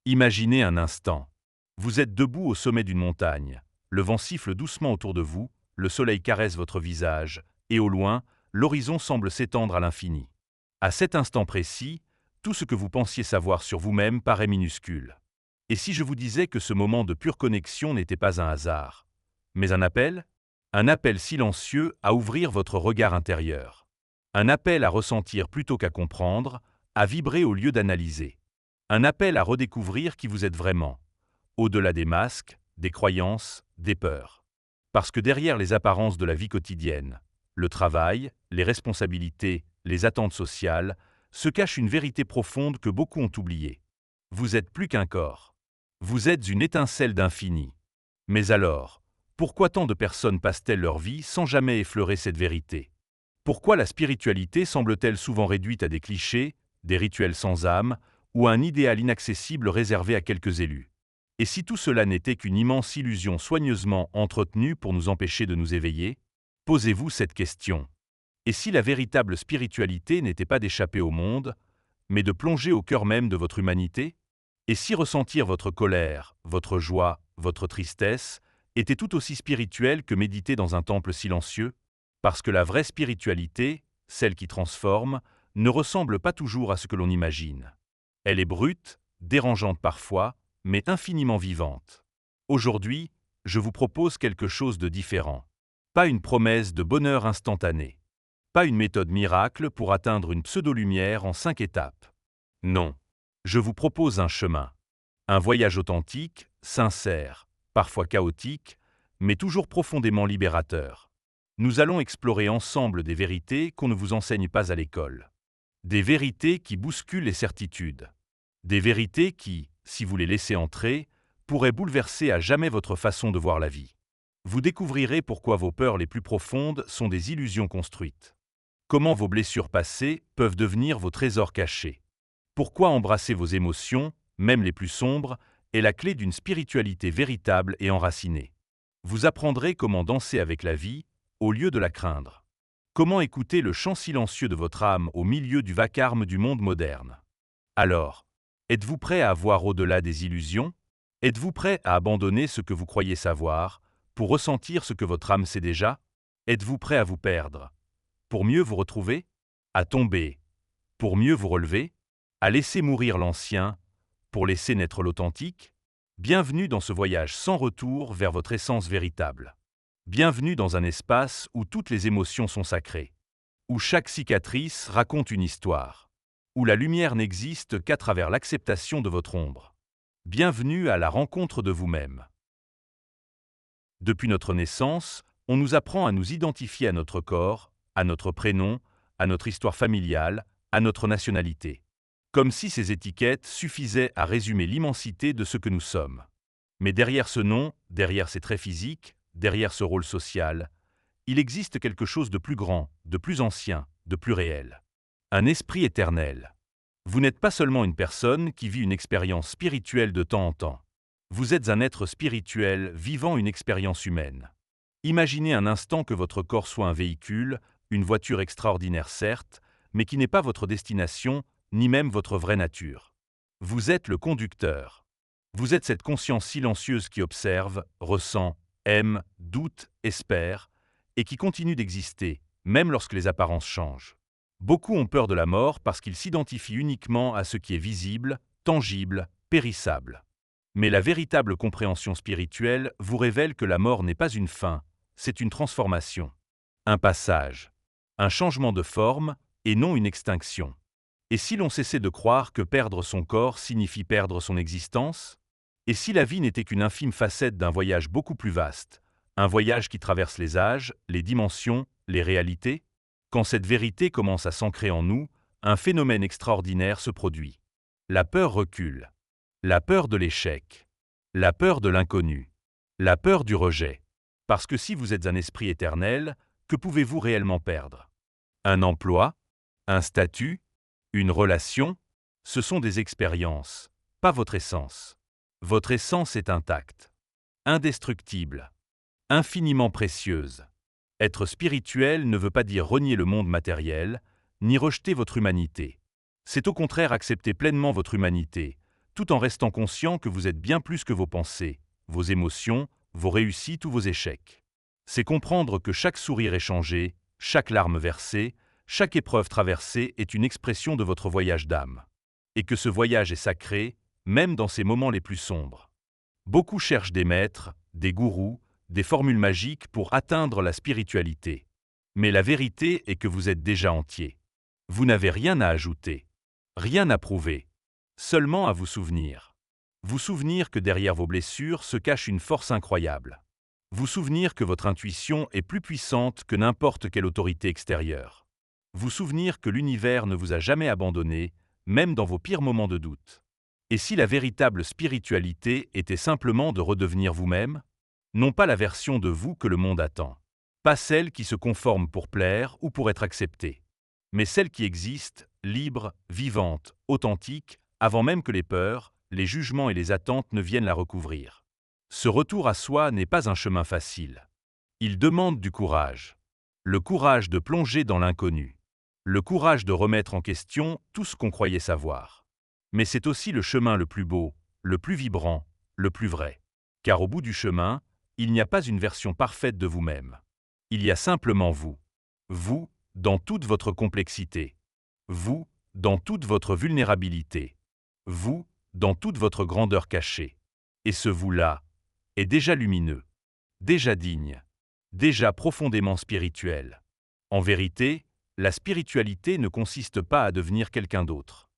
Imaginez un instant. Vous êtes debout au sommet d'une montagne. Le vent siffle doucement autour de vous, le soleil caresse votre visage, et au loin, l'horizon semble s'étendre à l'infini. À cet instant précis, tout ce que vous pensiez savoir sur vous-même paraît minuscule. Et si je vous disais que ce moment de pure connexion n'était pas un hasard, mais un appel? Un appel silencieux à ouvrir votre regard intérieur. Un appel à ressentir plutôt qu'à comprendre, à vibrer au lieu d'analyser. Un appel à redécouvrir qui vous êtes vraiment, au-delà des masques, des croyances, des peurs. Parce que derrière les apparences de la vie quotidienne, le travail, les responsabilités, les attentes sociales, se cache une vérité profonde que beaucoup ont oubliée. Vous êtes plus qu'un corps. Vous êtes une étincelle d'infini. Mais alors, pourquoi tant de personnes passent-elles leur vie sans jamais effleurer cette vérité? Pourquoi la spiritualité semble-t-elle souvent réduite à des clichés, des rituels sans âme, ou à un idéal inaccessible réservé à quelques élus? Et si tout cela n'était qu'une immense illusion soigneusement entretenue pour nous empêcher de nous éveiller? Posez-vous cette question. Et si la véritable spiritualité n'était pas d'échapper au monde, mais de plonger au cœur même de votre humanité? Et si ressentir votre colère, votre joie, votre tristesse était tout aussi spirituel que méditer dans un temple silencieux? Parce que la vraie spiritualité, celle qui transforme, ne ressemble pas toujours à ce que l'on imagine. Elle est brute, dérangeante parfois, mais infiniment vivante. Aujourd'hui, je vous propose quelque chose de différent. Pas une promesse de bonheur instantané. Pas une méthode miracle pour atteindre une pseudo-lumière en 5 étapes. Non. Je vous propose un chemin. Un voyage authentique, sincère, parfois chaotique, mais toujours profondément libérateur. Nous allons explorer ensemble des vérités qu'on ne vous enseigne pas à l'école. Des vérités qui bousculent les certitudes. Des vérités qui, si vous les laissez entrer, pourraient bouleverser à jamais votre façon de voir la vie. Vous découvrirez pourquoi vos peurs les plus profondes sont des illusions construites. Comment vos blessures passées peuvent devenir vos trésors cachés. Pourquoi embrasser vos émotions, même les plus sombres, est la clé d'une spiritualité véritable et enracinée. Vous apprendrez comment danser avec la vie, au lieu de la craindre. Comment écouter le chant silencieux de votre âme au milieu du vacarme du monde moderne. Alors, êtes-vous prêt à voir au-delà des illusions? Êtes-vous prêt à abandonner ce que vous croyez savoir, pour ressentir ce que votre âme sait déjà? Êtes-vous prêt à vous perdre, pour mieux vous retrouver? À tomber, pour mieux vous relever? À laisser mourir l'ancien, pour laisser naître l'authentique? Bienvenue dans ce voyage sans retour vers votre essence véritable. Bienvenue dans un espace où toutes les émotions sont sacrées, où chaque cicatrice raconte une histoire, où la lumière n'existe qu'à travers l'acceptation de votre ombre. Bienvenue à la rencontre de vous-même. Depuis notre naissance, on nous apprend à nous identifier à notre corps, à notre prénom, à notre histoire familiale, à notre nationalité. Comme si ces étiquettes suffisaient à résumer l'immensité de ce que nous sommes. Mais derrière ce nom, derrière ces traits physiques, derrière ce rôle social, il existe quelque chose de plus grand, de plus ancien, de plus réel. Un esprit éternel. Vous n'êtes pas seulement une personne qui vit une expérience spirituelle de temps en temps. Vous êtes un être spirituel vivant une expérience humaine. Imaginez un instant que votre corps soit un véhicule, une voiture extraordinaire certes, mais qui n'est pas votre destination, ni même votre vraie nature. Vous êtes le conducteur. Vous êtes cette conscience silencieuse qui observe, ressent, aime, doute, espère, et qui continue d'exister, même lorsque les apparences changent. Beaucoup ont peur de la mort parce qu'ils s'identifient uniquement à ce qui est visible, tangible, périssable. Mais la véritable compréhension spirituelle vous révèle que la mort n'est pas une fin, c'est une transformation. Un passage. Un changement de forme, et non une extinction. Et si l'on cessait de croire que perdre son corps signifie perdre son existence? Et si la vie n'était qu'une infime facette d'un voyage beaucoup plus vaste, un voyage qui traverse les âges, les dimensions, les réalités? Quand cette vérité commence à s'ancrer en nous, un phénomène extraordinaire se produit. La peur recule. La peur de l'échec. La peur de l'inconnu. La peur du rejet. Parce que si vous êtes un esprit éternel, que pouvez-vous réellement perdre? Un emploi? Un statut? Une relation? Ce sont des expériences, pas votre essence. Votre essence est intacte, indestructible, infiniment précieuse. Être spirituel ne veut pas dire renier le monde matériel, ni rejeter votre humanité. C'est au contraire accepter pleinement votre humanité, tout en restant conscient que vous êtes bien plus que vos pensées, vos émotions, vos réussites ou vos échecs. C'est comprendre que chaque sourire échangé, chaque larme versée, chaque épreuve traversée est une expression de votre voyage d'âme. Et que ce voyage est sacré, même dans ses moments les plus sombres. Beaucoup cherchent des maîtres, des gourous, des formules magiques pour atteindre la spiritualité. Mais la vérité est que vous êtes déjà entier. Vous n'avez rien à ajouter, rien à prouver, seulement à vous souvenir. Vous souvenir que derrière vos blessures se cache une force incroyable. Vous souvenir que votre intuition est plus puissante que n'importe quelle autorité extérieure. Vous souvenir que l'univers ne vous a jamais abandonné, même dans vos pires moments de doute. Et si la véritable spiritualité était simplement de redevenir vous-même? Non pas la version de vous que le monde attend. Pas celle qui se conforme pour plaire ou pour être acceptée. Mais celle qui existe, libre, vivante, authentique, avant même que les peurs, les jugements et les attentes ne viennent la recouvrir. Ce retour à soi n'est pas un chemin facile. Il demande du courage. Le courage de plonger dans l'inconnu. Le courage de remettre en question tout ce qu'on croyait savoir. Mais c'est aussi le chemin le plus beau, le plus vibrant, le plus vrai. Car au bout du chemin, il n'y a pas une version parfaite de vous-même. Il y a simplement vous. Vous, dans toute votre complexité. Vous, dans toute votre vulnérabilité. Vous, dans toute votre grandeur cachée. Et ce vous-là est déjà lumineux, déjà digne, déjà profondément spirituel. En vérité, la spiritualité ne consiste pas à devenir quelqu'un d'autre.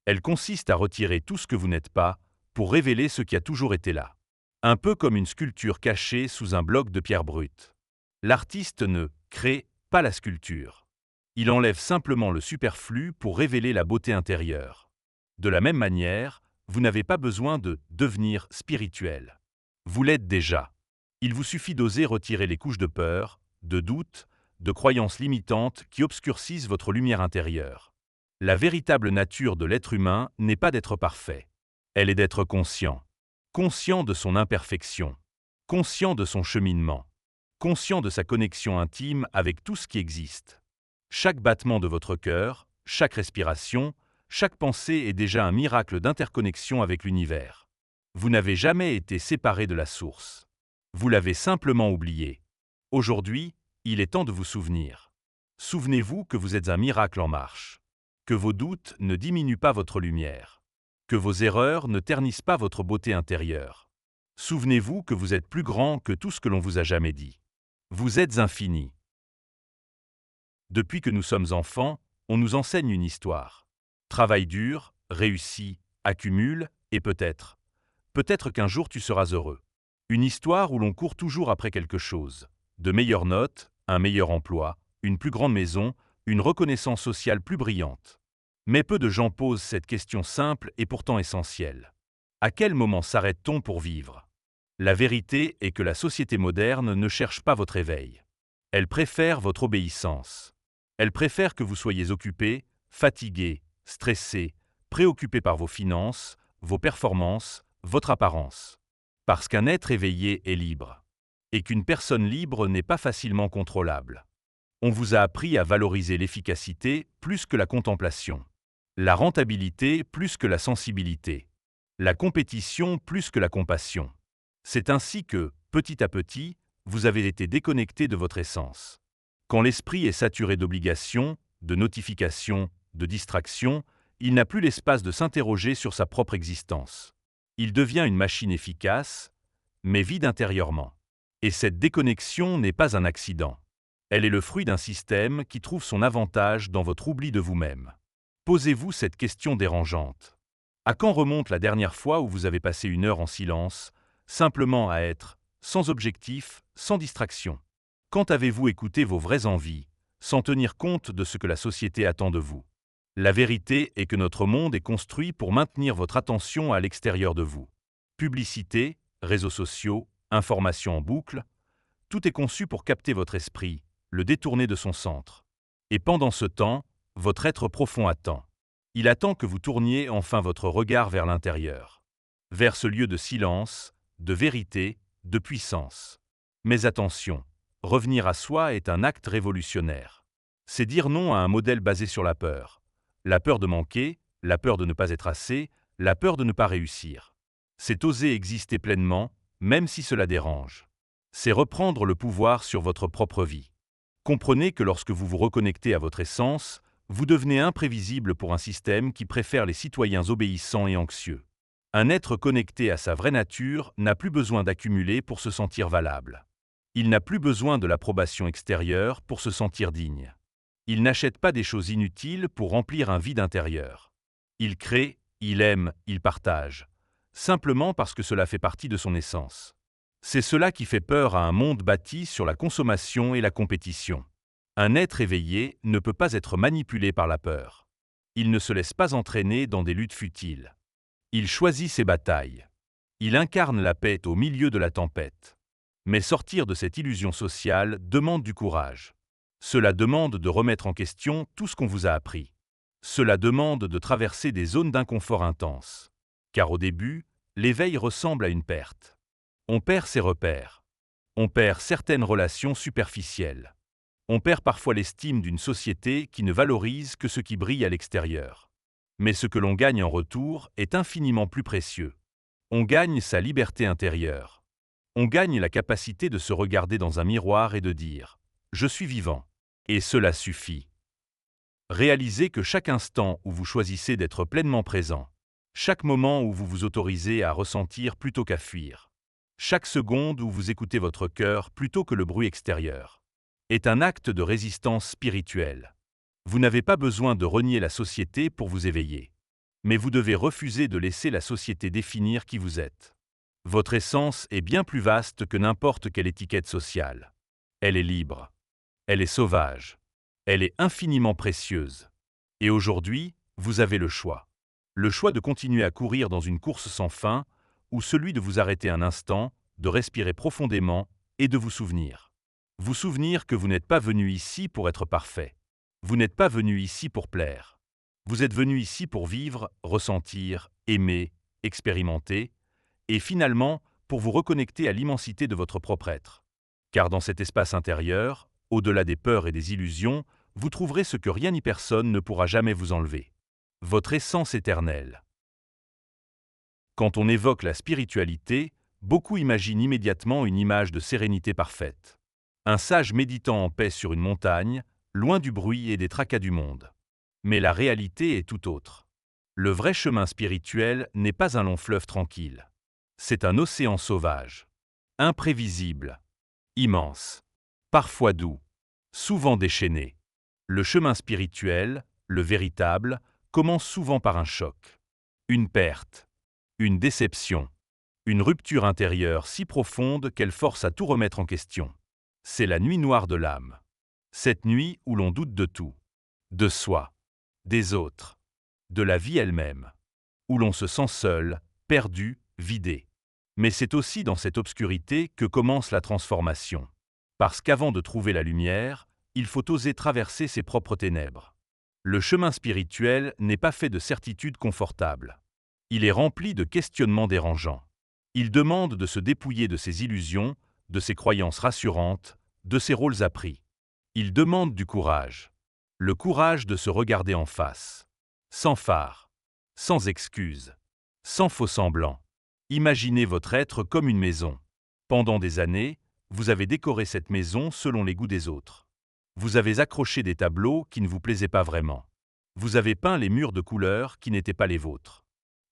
Elle consiste à retirer tout ce que vous n'êtes pas pour révéler ce qui a toujours été là. Un peu comme une sculpture cachée sous un bloc de pierre brute. L'artiste ne crée pas la sculpture. Il enlève simplement le superflu pour révéler la beauté intérieure. De la même manière, vous n'avez pas besoin de devenir spirituel. Vous l'êtes déjà. Il vous suffit d'oser retirer les couches de peur, de doute, de croyances limitantes qui obscurcissent votre lumière intérieure. La véritable nature de l'être humain n'est pas d'être parfait. Elle est d'être conscient. Conscient de son imperfection. Conscient de son cheminement. Conscient de sa connexion intime avec tout ce qui existe. Chaque battement de votre cœur, chaque respiration, chaque pensée est déjà un miracle d'interconnexion avec l'univers. Vous n'avez jamais été séparé de la source. Vous l'avez simplement oublié. Aujourd'hui, il est temps de vous souvenir. Souvenez-vous que vous êtes un miracle en marche. Que vos doutes ne diminuent pas votre lumière. Que vos erreurs ne ternissent pas votre beauté intérieure. Souvenez-vous que vous êtes plus grand que tout ce que l'on vous a jamais dit. Vous êtes infini. Depuis que nous sommes enfants, on nous enseigne une histoire. Travaille dur, réussis, accumule, et peut-être qu'un jour tu seras heureux. Une histoire où l'on court toujours après quelque chose. De meilleures notes, un meilleur emploi, une plus grande maison, une reconnaissance sociale plus brillante. Mais peu de gens posent cette question simple et pourtant essentielle. À quel moment s'arrête-t-on pour vivre? La vérité est que la société moderne ne cherche pas votre éveil. Elle préfère votre obéissance. Elle préfère que vous soyez occupé, fatigué, stressé, préoccupé par vos finances, vos performances, votre apparence. Parce qu'un être éveillé est libre. Et qu'une personne libre n'est pas facilement contrôlable. On vous a appris à valoriser l'efficacité plus que la contemplation. La rentabilité plus que la sensibilité. La compétition plus que la compassion. C'est ainsi que, petit à petit, vous avez été déconnecté de votre essence. Quand l'esprit est saturé d'obligations, de notifications, de distractions, il n'a plus l'espace de s'interroger sur sa propre existence. Il devient une machine efficace, mais vide intérieurement. Et cette déconnexion n'est pas un accident. Elle est le fruit d'un système qui trouve son avantage dans votre oubli de vous-même. Posez-vous cette question dérangeante. À quand remonte la dernière fois où vous avez passé une heure en silence, simplement à être, sans objectif, sans distraction? Quand avez-vous écouté vos vraies envies, sans tenir compte de ce que la société attend de vous? La vérité est que notre monde est construit pour maintenir votre attention à l'extérieur de vous. Publicité, réseaux sociaux, informations en boucle, tout est conçu pour capter votre esprit, le détourner de son centre. Et pendant ce temps, votre être profond attend. Il attend que vous tourniez enfin votre regard vers l'intérieur. Vers ce lieu de silence, de vérité, de puissance. Mais attention, revenir à soi est un acte révolutionnaire. C'est dire non à un modèle basé sur la peur. La peur de manquer, la peur de ne pas être assez, la peur de ne pas réussir. C'est oser exister pleinement, même si cela dérange. C'est reprendre le pouvoir sur votre propre vie. Comprenez que lorsque vous vous reconnectez à votre essence, vous devenez imprévisible pour un système qui préfère les citoyens obéissants et anxieux. Un être connecté à sa vraie nature n'a plus besoin d'accumuler pour se sentir valable. Il n'a plus besoin de l'approbation extérieure pour se sentir digne. Il n'achète pas des choses inutiles pour remplir un vide intérieur. Il crée, il aime, il partage, simplement parce que cela fait partie de son essence. C'est cela qui fait peur à un monde bâti sur la consommation et la compétition. Un être éveillé ne peut pas être manipulé par la peur. Il ne se laisse pas entraîner dans des luttes futiles. Il choisit ses batailles. Il incarne la paix au milieu de la tempête. Mais sortir de cette illusion sociale demande du courage. Cela demande de remettre en question tout ce qu'on vous a appris. Cela demande de traverser des zones d'inconfort intenses. Car au début, l'éveil ressemble à une perte. On perd ses repères. On perd certaines relations superficielles. On perd parfois l'estime d'une société qui ne valorise que ce qui brille à l'extérieur. Mais ce que l'on gagne en retour est infiniment plus précieux. On gagne sa liberté intérieure. On gagne la capacité de se regarder dans un miroir et de dire « Je suis vivant ». Et cela suffit. Réalisez que chaque instant où vous choisissez d'être pleinement présent, chaque moment où vous vous autorisez à ressentir plutôt qu'à fuir, chaque seconde où vous écoutez votre cœur plutôt que le bruit extérieur, est un acte de résistance spirituelle. Vous n'avez pas besoin de renier la société pour vous éveiller. Mais vous devez refuser de laisser la société définir qui vous êtes. Votre essence est bien plus vaste que n'importe quelle étiquette sociale. Elle est libre. Elle est sauvage. Elle est infiniment précieuse. Et aujourd'hui, vous avez le choix. Le choix de continuer à courir dans une course sans fin, ou celui de vous arrêter un instant, de respirer profondément et de vous souvenir. Vous souvenir que vous n'êtes pas venu ici pour être parfait. Vous n'êtes pas venu ici pour plaire. Vous êtes venu ici pour vivre, ressentir, aimer, expérimenter, et finalement pour vous reconnecter à l'immensité de votre propre être. Car dans cet espace intérieur, au-delà des peurs et des illusions, vous trouverez ce que rien ni personne ne pourra jamais vous enlever. Votre essence éternelle. Quand on évoque la spiritualité, beaucoup imaginent immédiatement une image de sérénité parfaite. Un sage méditant en paix sur une montagne, loin du bruit et des tracas du monde. Mais la réalité est tout autre. Le vrai chemin spirituel n'est pas un long fleuve tranquille. C'est un océan sauvage, imprévisible, immense, parfois doux, souvent déchaîné. Le chemin spirituel, le véritable, commence souvent par un choc, une perte, une déception, une rupture intérieure si profonde qu'elle force à tout remettre en question. C'est la nuit noire de l'âme. Cette nuit où l'on doute de tout, de soi, des autres, de la vie elle-même, où l'on se sent seul, perdu, vidé. Mais c'est aussi dans cette obscurité que commence la transformation. Parce qu'avant de trouver la lumière, il faut oser traverser ses propres ténèbres. Le chemin spirituel n'est pas fait de certitudes confortables. Il est rempli de questionnements dérangeants. Il demande de se dépouiller de ses illusions, de ses croyances rassurantes, de ses rôles appris. Il demande du courage. Le courage de se regarder en face. Sans phare, sans excuse, sans faux-semblant. Imaginez votre être comme une maison. Pendant des années, vous avez décoré cette maison selon les goûts des autres. Vous avez accroché des tableaux qui ne vous plaisaient pas vraiment. Vous avez peint les murs de couleurs qui n'étaient pas les vôtres.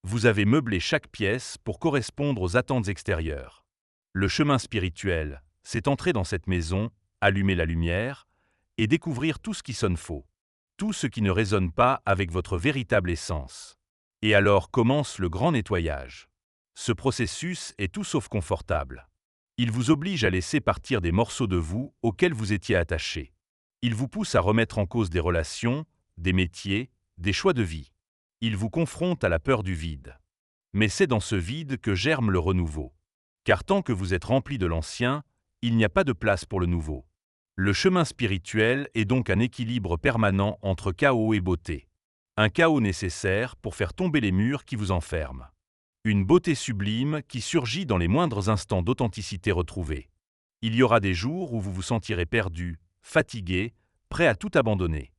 Vous avez meublé chaque pièce pour correspondre aux attentes extérieures. Le chemin spirituel, c'est entrer dans cette maison, allumer la lumière et découvrir tout ce qui sonne faux, tout ce qui ne résonne pas avec votre véritable essence. Et alors commence le grand nettoyage. Ce processus est tout sauf confortable. Il vous oblige à laisser partir des morceaux de vous auxquels vous étiez attaché. Il vous pousse à remettre en cause des relations, des métiers, des choix de vie. Il vous confronte à la peur du vide. Mais c'est dans ce vide que germe le renouveau. Car tant que vous êtes rempli de l'ancien, il n'y a pas de place pour le nouveau. Le chemin spirituel est donc un équilibre permanent entre chaos et beauté. Un chaos nécessaire pour faire tomber les murs qui vous enferment. Une beauté sublime qui surgit dans les moindres instants d'authenticité retrouvée. Il y aura des jours où vous vous sentirez perdu, fatigué, prêt à tout abandonner.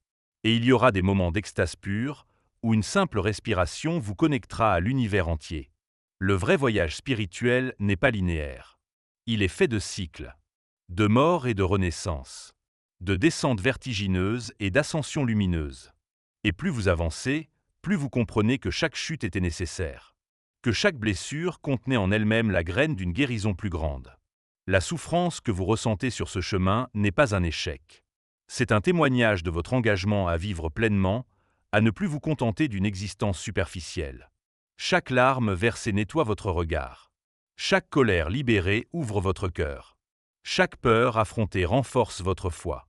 Et il y aura des moments d'extase pure, où une simple respiration vous connectera à l'univers entier. Le vrai voyage spirituel n'est pas linéaire. Il est fait de cycles, de mort et de renaissance, de descentes vertigineuses et d'ascensions lumineuses. Et plus vous avancez, plus vous comprenez que chaque chute était nécessaire, que chaque blessure contenait en elle-même la graine d'une guérison plus grande. La souffrance que vous ressentez sur ce chemin n'est pas un échec. C'est un témoignage de votre engagement à vivre pleinement, à ne plus vous contenter d'une existence superficielle. Chaque larme versée nettoie votre regard. Chaque colère libérée ouvre votre cœur. Chaque peur affrontée renforce votre foi.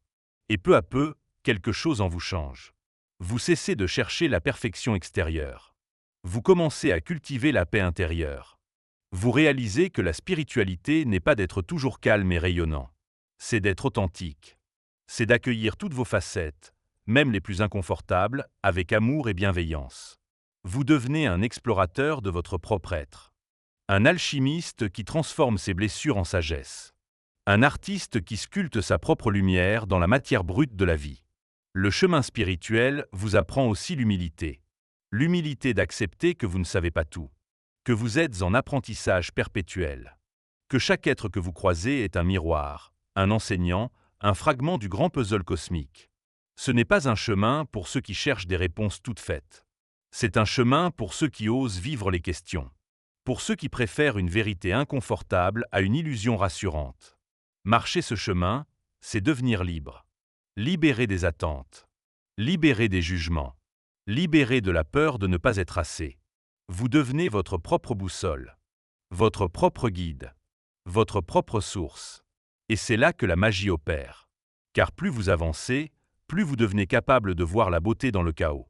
Et peu à peu, quelque chose en vous change. Vous cessez de chercher la perfection extérieure. Vous commencez à cultiver la paix intérieure. Vous réalisez que la spiritualité n'est pas d'être toujours calme et rayonnant. C'est d'être authentique. C'est d'accueillir toutes vos facettes, même les plus inconfortables, avec amour et bienveillance. Vous devenez un explorateur de votre propre être. Un alchimiste qui transforme ses blessures en sagesse. Un artiste qui sculpte sa propre lumière dans la matière brute de la vie. Le chemin spirituel vous apprend aussi l'humilité. L'humilité d'accepter que vous ne savez pas tout. Que vous êtes en apprentissage perpétuel. Que chaque être que vous croisez est un miroir, un enseignant, un fragment du grand puzzle cosmique. Ce n'est pas un chemin pour ceux qui cherchent des réponses toutes faites. C'est un chemin pour ceux qui osent vivre les questions. Pour ceux qui préfèrent une vérité inconfortable à une illusion rassurante. Marcher ce chemin, c'est devenir libre. Libéré des attentes. Libéré des jugements. Libéré de la peur de ne pas être assez. Vous devenez votre propre boussole. Votre propre guide. Votre propre source. Et c'est là que la magie opère. Car plus vous avancez, plus vous devenez capable de voir la beauté dans le chaos.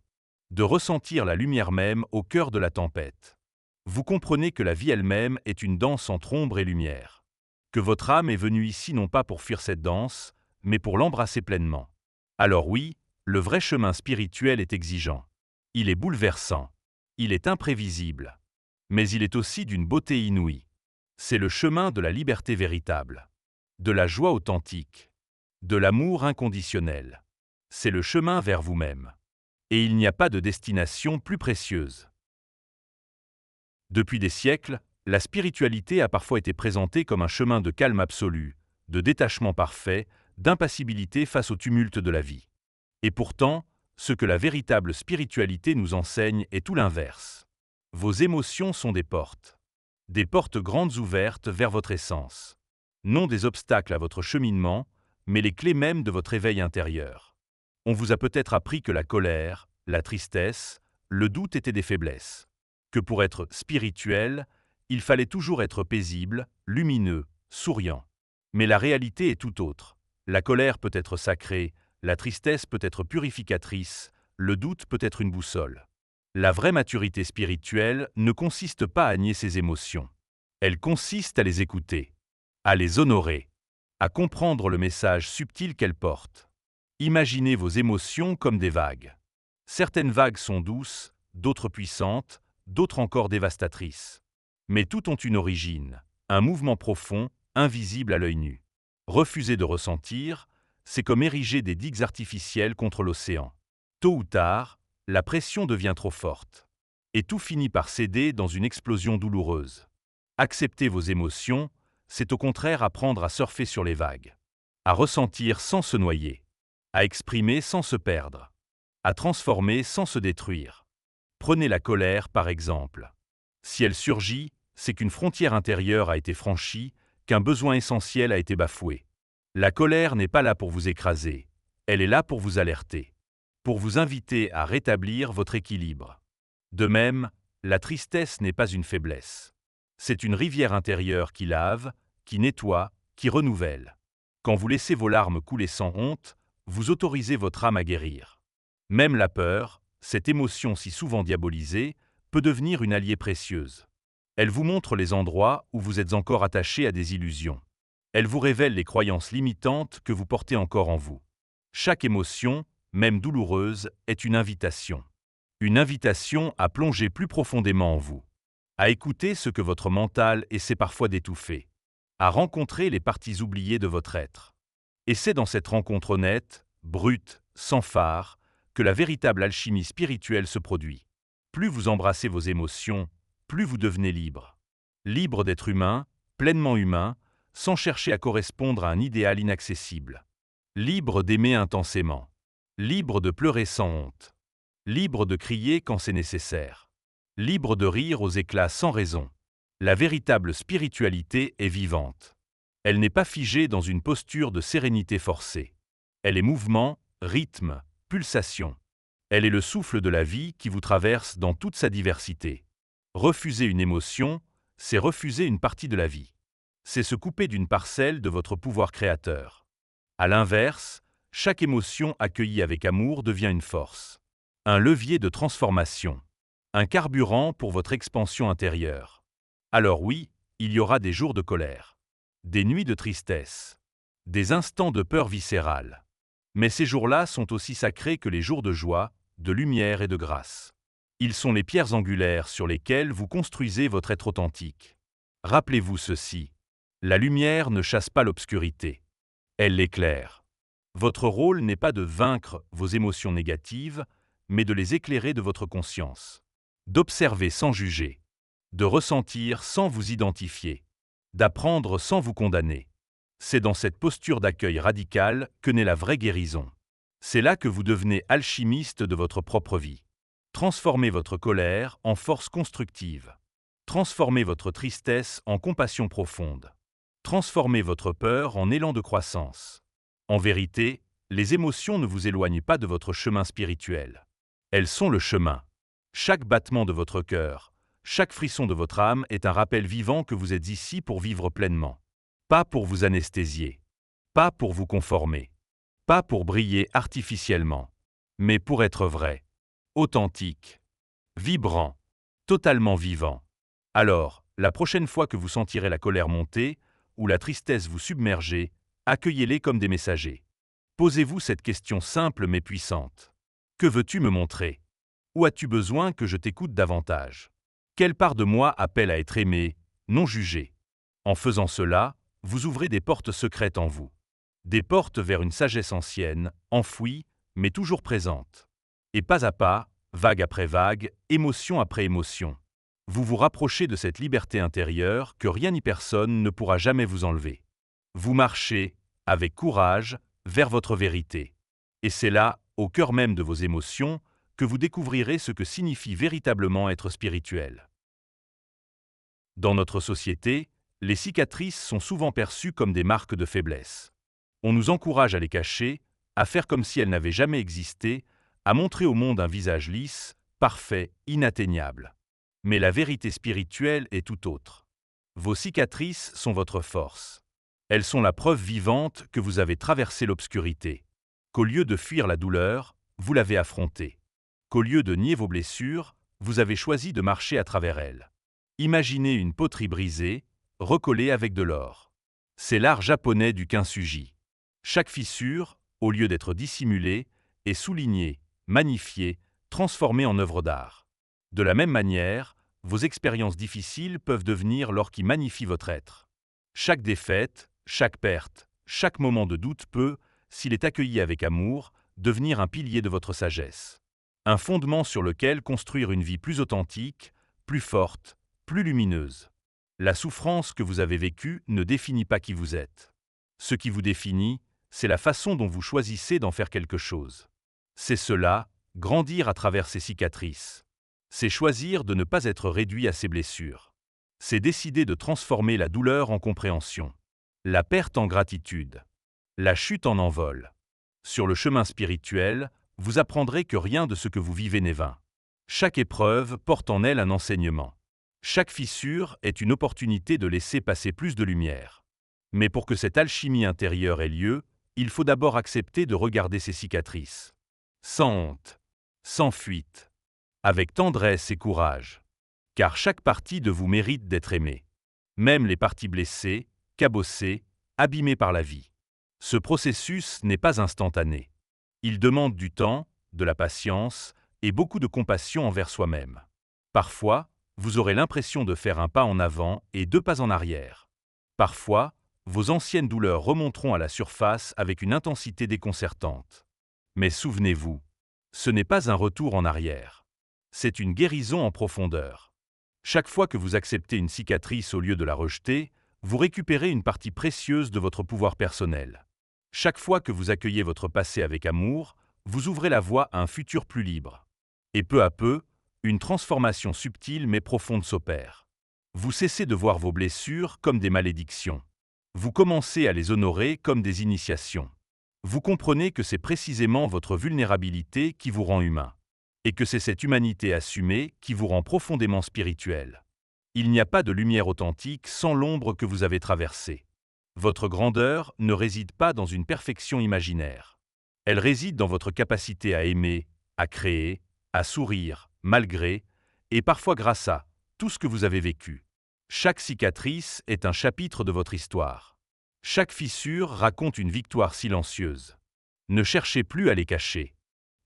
De ressentir la lumière même au cœur de la tempête. Vous comprenez que la vie elle-même est une danse entre ombre et lumière. Que votre âme est venue ici non pas pour fuir cette danse, mais pour l'embrasser pleinement. Alors oui, le vrai chemin spirituel est exigeant. Il est bouleversant. Il est imprévisible. Mais il est aussi d'une beauté inouïe. C'est le chemin de la liberté véritable. De la joie authentique. De l'amour inconditionnel. C'est le chemin vers vous-même. Et il n'y a pas de destination plus précieuse. Depuis des siècles, la spiritualité a parfois été présentée comme un chemin de calme absolu, de détachement parfait, d'impassibilité face au tumulte de la vie. Et pourtant, ce que la véritable spiritualité nous enseigne est tout l'inverse. Vos émotions sont des portes grandes ouvertes vers votre essence. Non des obstacles à votre cheminement, mais les clés mêmes de votre éveil intérieur. On vous a peut-être appris que la colère, la tristesse, le doute étaient des faiblesses. Que pour être spirituel, il fallait toujours être paisible, lumineux, souriant. Mais la réalité est tout autre. La colère peut être sacrée, la tristesse peut être purificatrice, le doute peut être une boussole. La vraie maturité spirituelle ne consiste pas à nier ses émotions. Elle consiste à les écouter, à les honorer, à comprendre le message subtil qu'elles portent. Imaginez vos émotions comme des vagues. Certaines vagues sont douces, d'autres puissantes, d'autres encore dévastatrices. Mais toutes ont une origine, un mouvement profond, invisible à l'œil nu. Refuser de ressentir, c'est comme ériger des digues artificielles contre l'océan. Tôt ou tard, la pression devient trop forte. Et tout finit par céder dans une explosion douloureuse. Accepter vos émotions, c'est au contraire apprendre à surfer sur les vagues. À ressentir sans se noyer. À exprimer sans se perdre. À transformer sans se détruire. Prenez la colère par exemple. Si elle surgit, c'est qu'une frontière intérieure a été franchie, qu'un besoin essentiel a été bafoué. La colère n'est pas là pour vous écraser, elle est là pour vous alerter, pour vous inviter à rétablir votre équilibre. De même, la tristesse n'est pas une faiblesse. C'est une rivière intérieure qui lave, qui nettoie, qui renouvelle. Quand vous laissez vos larmes couler sans honte, vous autorisez votre âme à guérir. Même la peur, cette émotion si souvent diabolisée, peut devenir une alliée précieuse. Elle vous montre les endroits où vous êtes encore attaché à des illusions. Elle vous révèle les croyances limitantes que vous portez encore en vous. Chaque émotion, même douloureuse, est une invitation. Une invitation à plonger plus profondément en vous. À écouter ce que votre mental essaie parfois d'étouffer. À rencontrer les parties oubliées de votre être. Et c'est dans cette rencontre honnête, brute, sans phare, que la véritable alchimie spirituelle se produit. Plus vous embrassez vos émotions, plus vous devenez libre. Libre d'être humain, pleinement humain, sans chercher à correspondre à un idéal inaccessible. Libre d'aimer intensément. Libre de pleurer sans honte. Libre de crier quand c'est nécessaire. Libre de rire aux éclats sans raison. La véritable spiritualité est vivante. Elle n'est pas figée dans une posture de sérénité forcée. Elle est mouvement, rythme, pulsation. Elle est le souffle de la vie qui vous traverse dans toute sa diversité. Refuser une émotion, c'est refuser une partie de la vie. C'est se couper d'une parcelle de votre pouvoir créateur. À l'inverse, chaque émotion accueillie avec amour devient une force. Un levier de transformation. Un carburant pour votre expansion intérieure. Alors oui, il y aura des jours de colère. Des nuits de tristesse. Des instants de peur viscérale. Mais ces jours-là sont aussi sacrés que les jours de joie, de lumière et de grâce. Ils sont les pierres angulaires sur lesquelles vous construisez votre être authentique. Rappelez-vous ceci. La lumière ne chasse pas l'obscurité. Elle l'éclaire. Votre rôle n'est pas de vaincre vos émotions négatives, mais de les éclairer de votre conscience. D'observer sans juger. De ressentir sans vous identifier. D'apprendre sans vous condamner. C'est dans cette posture d'accueil radical que naît la vraie guérison. C'est là que vous devenez alchimiste de votre propre vie. Transformez votre colère en force constructive. Transformez votre tristesse en compassion profonde. Transformez votre peur en élan de croissance. En vérité, les émotions ne vous éloignent pas de votre chemin spirituel. Elles sont le chemin. Chaque battement de votre cœur, chaque frisson de votre âme est un rappel vivant que vous êtes ici pour vivre pleinement. Pas pour vous anesthésier. Pas pour vous conformer. Pas pour briller artificiellement. Mais pour être vrai. Authentique. Vibrant. Totalement vivant. Alors, la prochaine fois que vous sentirez la colère monter, ou la tristesse vous submerger, accueillez-les comme des messagers. Posez-vous cette question simple mais puissante. Que veux-tu me montrer? Où as-tu besoin que je t'écoute davantage? Quelle part de moi appelle à être aimée, non jugée? En faisant cela, vous ouvrez des portes secrètes en vous. Des portes vers une sagesse ancienne, enfouie, mais toujours présente. Et pas à pas, vague après vague, émotion après émotion. Vous vous rapprochez de cette liberté intérieure que rien ni personne ne pourra jamais vous enlever. Vous marchez, avec courage, vers votre vérité. Et c'est là, au cœur même de vos émotions, que vous découvrirez ce que signifie véritablement être spirituel. Dans notre société, les cicatrices sont souvent perçues comme des marques de faiblesse. On nous encourage à les cacher, à faire comme si elles n'avaient jamais existé, à montrer au monde un visage lisse, parfait, inatteignable. Mais la vérité spirituelle est tout autre. Vos cicatrices sont votre force. Elles sont la preuve vivante que vous avez traversé l'obscurité, qu'au lieu de fuir la douleur, vous l'avez affrontée, qu'au lieu de nier vos blessures, vous avez choisi de marcher à travers elles. Imaginez une poterie brisée, recollée avec de l'or. C'est l'art japonais du kintsugi. Chaque fissure, au lieu d'être dissimulée, est soulignée, magnifiée, transformée en œuvre d'art. De la même manière, vos expériences difficiles peuvent devenir l'or qui magnifie votre être. Chaque défaite, chaque perte, chaque moment de doute peut, s'il est accueilli avec amour, devenir un pilier de votre sagesse. Un fondement sur lequel construire une vie plus authentique, plus forte, plus lumineuse. La souffrance que vous avez vécue ne définit pas qui vous êtes. Ce qui vous définit, c'est la façon dont vous choisissez d'en faire quelque chose. C'est cela, grandir à travers ces cicatrices. C'est choisir de ne pas être réduit à ses blessures. C'est décider de transformer la douleur en compréhension. La perte en gratitude. La chute en envol. Sur le chemin spirituel, vous apprendrez que rien de ce que vous vivez n'est vain. Chaque épreuve porte en elle un enseignement. Chaque fissure est une opportunité de laisser passer plus de lumière. Mais pour que cette alchimie intérieure ait lieu, il faut d'abord accepter de regarder ces cicatrices. Sans honte, sans fuite, avec tendresse et courage. Car chaque partie de vous mérite d'être aimée. Même les parties blessées, cabossées, abîmées par la vie. Ce processus n'est pas instantané. Il demande du temps, de la patience et beaucoup de compassion envers soi-même. Parfois, vous aurez l'impression de faire un pas en avant et 2 pas en arrière. Parfois, vos anciennes douleurs remonteront à la surface avec une intensité déconcertante. Mais souvenez-vous, Ce n'est pas un retour en arrière. C'est une guérison en profondeur. Chaque fois que vous acceptez une cicatrice au lieu de la rejeter, vous récupérez une partie précieuse de votre pouvoir personnel. Chaque fois que vous accueillez votre passé avec amour, vous ouvrez la voie à un futur plus libre. Et peu à peu, une transformation subtile mais profonde s'opère. Vous cessez de voir vos blessures comme des malédictions. Vous commencez à les honorer comme des initiations. Vous comprenez que c'est précisément votre vulnérabilité qui vous rend humain. Et que c'est cette humanité assumée qui vous rend profondément spirituel. Il n'y a pas de lumière authentique sans l'ombre que vous avez traversée. Votre grandeur ne réside pas dans une perfection imaginaire. Elle réside dans votre capacité à aimer, à créer, à sourire, malgré, et parfois grâce à, tout ce que vous avez vécu. Chaque cicatrice est un chapitre de votre histoire. Chaque fissure raconte une victoire silencieuse. Ne cherchez plus à les cacher.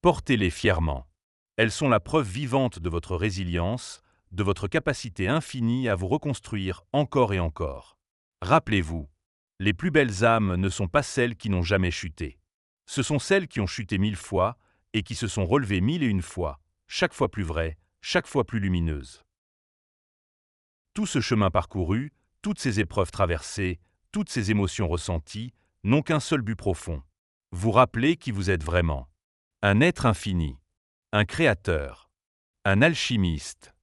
Portez-les fièrement. Elles sont la preuve vivante de votre résilience, de votre capacité infinie à vous reconstruire encore et encore. Rappelez-vous, les plus belles âmes ne sont pas celles qui n'ont jamais chuté. Ce sont celles qui ont chuté 1000 fois et qui se sont relevées 1001 fois, chaque fois plus vraies, chaque fois plus lumineuses. Tout ce chemin parcouru, toutes ces épreuves traversées, toutes ces émotions ressenties, n'ont qu'un seul but profond. Vous rappeler qui vous êtes vraiment. Un être infini. Un créateur, un alchimiste.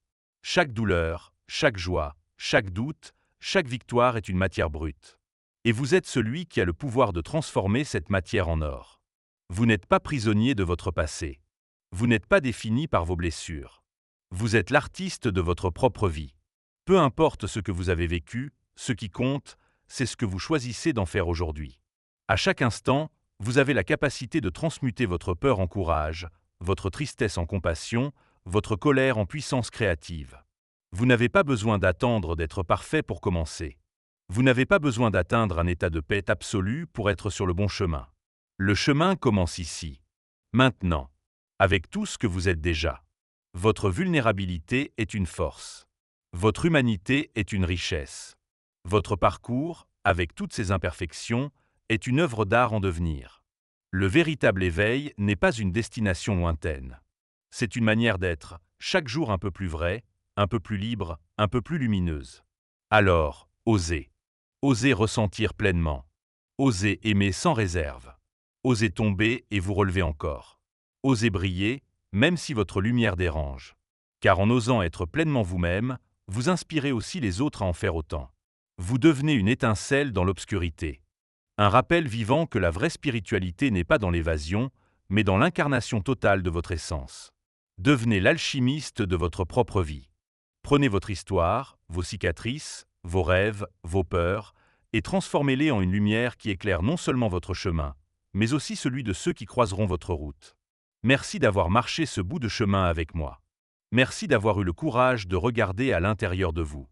Chaque douleur, chaque joie, chaque doute, chaque victoire est une matière brute. Et vous êtes celui qui a le pouvoir de transformer cette matière en or. Vous n'êtes pas prisonnier de votre passé. Vous n'êtes pas défini par vos blessures. Vous êtes l'artiste de votre propre vie. Peu importe ce que vous avez vécu, ce qui compte, c'est ce que vous choisissez d'en faire aujourd'hui. À chaque instant, vous avez la capacité de transmuter votre peur en courage, votre tristesse en compassion, votre colère en puissance créative. Vous n'avez pas besoin d'attendre d'être parfait pour commencer. Vous n'avez pas besoin d'atteindre un état de paix absolu pour être sur le bon chemin. Le chemin commence ici, maintenant, avec tout ce que vous êtes déjà. Votre vulnérabilité est une force. Votre humanité est une richesse. Votre parcours, avec toutes ses imperfections, est une œuvre d'art en devenir. Le véritable éveil n'est pas une destination lointaine. C'est une manière d'être, chaque jour un peu plus vraie, un peu plus libre, un peu plus lumineuse. Alors, osez. Osez ressentir pleinement. Osez aimer sans réserve. Osez tomber et vous relever encore. Osez briller, même si votre lumière dérange. Car en osant être pleinement vous-même, vous inspirez aussi les autres à en faire autant. Vous devenez une étincelle dans l'obscurité. Un rappel vivant que la vraie spiritualité n'est pas dans l'évasion, mais dans l'incarnation totale de votre essence. Devenez l'alchimiste de votre propre vie. Prenez votre histoire, vos cicatrices, vos rêves, vos peurs, et transformez-les en une lumière qui éclaire non seulement votre chemin, mais aussi celui de ceux qui croiseront votre route. Merci d'avoir marché ce bout de chemin avec moi. Merci d'avoir eu le courage de regarder à l'intérieur de vous.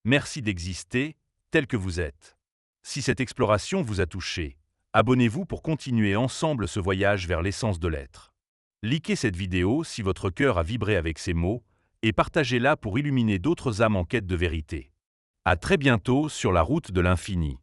Merci d'exister, tel que vous êtes. Si cette exploration vous a touché, abonnez-vous pour continuer ensemble ce voyage vers l'essence de l'être. Likez cette vidéo si votre cœur a vibré avec ces mots et partagez-la pour illuminer d'autres âmes en quête de vérité. À très bientôt sur la route de l'infini.